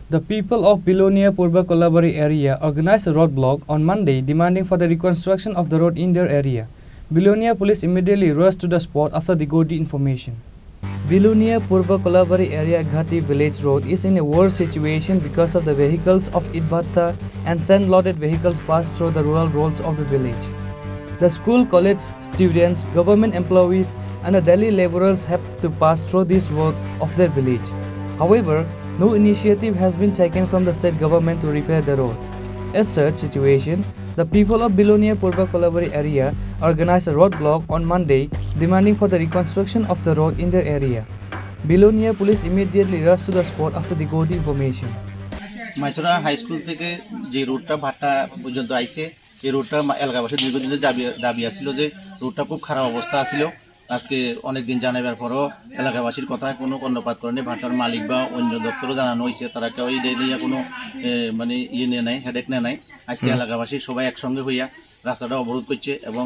The people of below near Purba Kolabari area organized a roadblock on Monday demanding for the reconstruction of the road in their area. Below police immediately rushed to the spot after they got the information. Below near Purba Kolabari area Ghati village road is in a worse situation because of the vehicles of Idbata and sand-loaded vehicles pass through the rural roads of the village. The school, college students, government employees and the daily laborers have to pass through this road of their village. However, no initiative has been taken from the state government to repair the road. As such situation, the people of below near Purba Kolabari area organized a roadblock on Monday demanding for the reconstruction of the road in their area. Below near police immediately rushed to the spot after they got the information. Maisra high school থেকে যে রোডটা ভাটা পর্যন্ত আইছে এই রোডটা এলাকাবাসীর দীর্ঘদিনের দাবি আছিল যে রোডটা খুব খারাপ অবস্থা আছিল। আজকে অনেক দিন জানাবার পরও এলাকাবাসীর কথা কোনো কর্ণপাত করেনি। ভাটার মালিক বা অন্য দপ্তরও জানানো হয়েছে, তারা কেউ এই নিয়ে কোনো মানে নিয়ে নেয়, হেডেক নেয় নাই। আজকে এলাকাবাসী সবাই একসঙ্গে হইয়া রাস্তাটা অবরোধ করছে এবং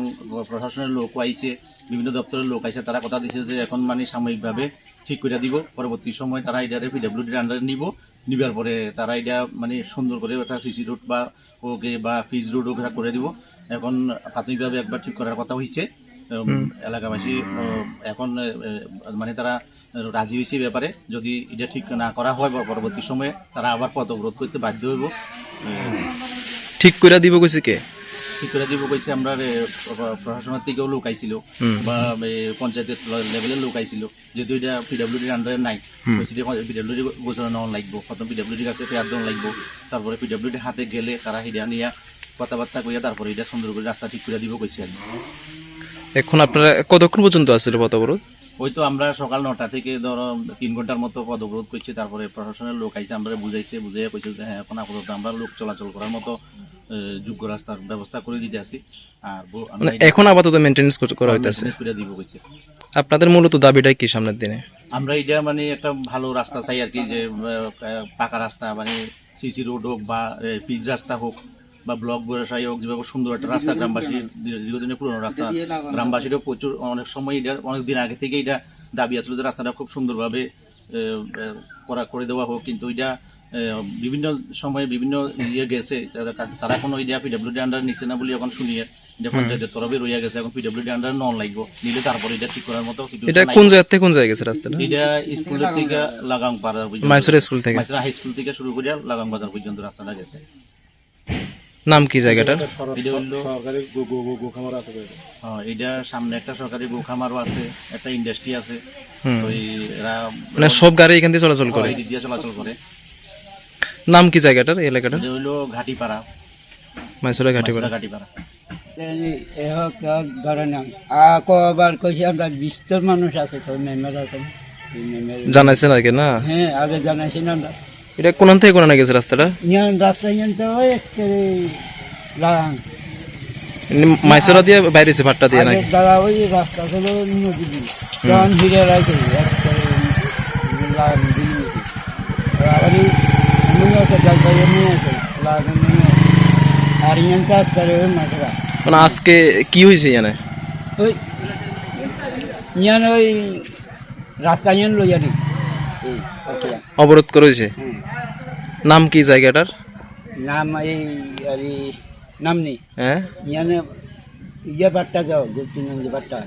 প্রশাসনের লোকও আইছে, বিভিন্ন দপ্তরের লোক আইছে। তারা কথা দিচ্ছে যে এখন মানে সাময়িকভাবে ঠিক করে দিব, পরবর্তী সময় তারা এটারে পিডব্লিউডির আন্ডারে নিবার পরে তারা এটা মানে সুন্দর করে একটা সিসি রোড বা ওকে বা পিচ রোডও করে দিব। এখন প্রাথমিকভাবে একবার ঠিক করার কথা হয়েছে। এলাকাবাসী এখন মানে তারা রাজি হয়েছে ব্যাপারে, যদি এটা ঠিক না করা হয় পরবর্তী সময়ে তারা আবার পথ অবরোধ করতে বাধ্য হইব। ঠিক করে দিব কইছে কে? ঠিক করে দিব কইছে আমরা প্রশাসনের থেকেও লোক আইছিল বা পঞ্চায়েতের লেভেলের লোক আইছিল। যেহেতু এটা পিডব্লিউডির আন্ডারে নাই, পিডব্লিউডি গোচর নেওয়া লাগবো, প্রথম পিডব্লিউডির কাছে পেয়ার দেওয়া লাগবো, তারপরে পিডব্লিউডির হাতে গেলে তারা হিডা নিয়ে কথাবার্তা কইয়া তারপরে এটা সুন্দর করে রাস্তা ঠিক করে দিব কইছে। এখন আপনারা কতক্ষণ পর্যন্ত আসছিল পথ অবরোধ? ওই তো আমরা সকাল 9টা থেকে ধরো 3 ঘন্টার মতো পথ অবরোধ করছি। তারপরে প্রশাসনের লোক আইছে, আমরা বুঝাইয়া কইছে যে হ্যাঁ এখন আপাতত আমরা লোক চলাচল করার মতো যোগ্য রাস্তার ব্যবস্থা করে দিতে আসি। আর এখন আপাতত মেইনটেনেন্স করা হইতাছে করে দিব কইছে। আপনাদের মূলত দাবিটাই কি সামনের দিনে? আমরা এটা মানে একটা ভালো রাস্তা চাই আর কি, যে পাকা রাস্তা মানে সিসি রোড হোক বা পিচ রাস্তা হোক বা ব্লক ব্যবসায়ী হোক, যেভাবে সুন্দর একটা রাস্তা, গ্রামবাসীর দীর্ঘদিনের পুরনো রাস্তা, গ্রামবাসীরও প্রচুর অনেক সময় এটা অনেকদিন আগে থেকে এটা দাবি আসলো যে রাস্তাটা খুব সুন্দরভাবে করে দেওয়া হোক। কিন্তু এটা বিভিন্ন সময়ে বিভিন্ন ইয়ে গেছে, তারা কোনো এটা পিডব্লিউডি আন্ডার নিচ্ছে না বলে এখন শুনিয়ে এটা পঞ্চায়েতের তরফে রইয়া গেছে। এখন পিডব্লিউডি আন্ডার নন লাগবো, নিলে তারপরে এটা ঠিক করার মতো। এটা কোন জায়গা থেকে কোন জায়গায় গেছে রাস্তাটা? এটা স্কুলের থেকে লাগাং পাড়া পর্যন্ত, মাইসরা স্কুল থেকে, মাইসরা হাই স্কুল থেকে শুরু করে লাগাং বাজার পর্যন্ত রাস্তাটা গেছে। নাম কি জায়গাটার? এটা সামনে একটা সরকারি গোখামারও আছে, একটা ইন্ডাস্ট্রি আছে। মানে সব গাড়ি এখান দিয়ে চলাচল করে, চলাচল করে। নাম কি জায়গাটার, এই এলাকাটার? এটা হইলো ঘাটিপাড়া, মাইসরা ঘাটিপাড়া। মানুষ আছে তো, মেম্বার আছে, জানাইছেন আগে না? হ্যাঁ আগে জানাইছি না। এটা কোন থেকে কোন গেছে রাস্তাটা? মাইসরা দিয়ে বাইরেছে ভাট্টা দিয়ে নাকি? দাদা ওই রাস্তা ছিল নদী দিয়ে, তখন হিরে রাখে মানে আজকে কি হয়েছে জানে? ওই ওই রাস্তা লইয়া নি অবরোধ করেছে। নাম কি জায়গাটার? নাম এই নাম নেই। হ্যাঁ ইয়ে বাট্টা যাও, গোপীনন্দ বাট্টা।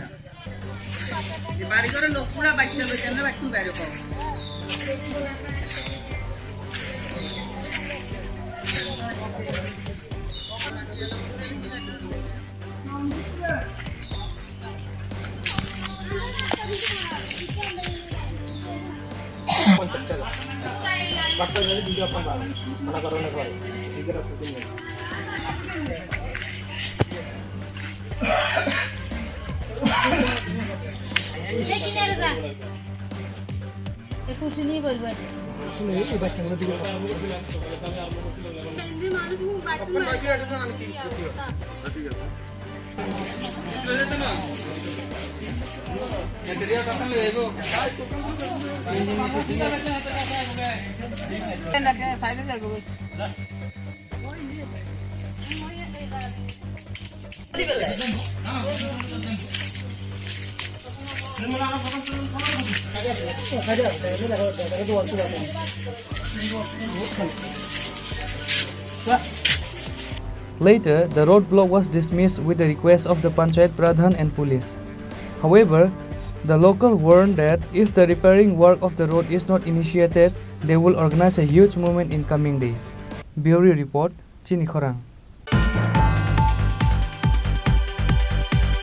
Later, the roadblock was dismissed with the request of the Panchayat Pradhan and police. However, the local warned that if the repairing work of the road is not initiated, they will organize a huge movement in coming days. Bureau Report, Chini Khorang.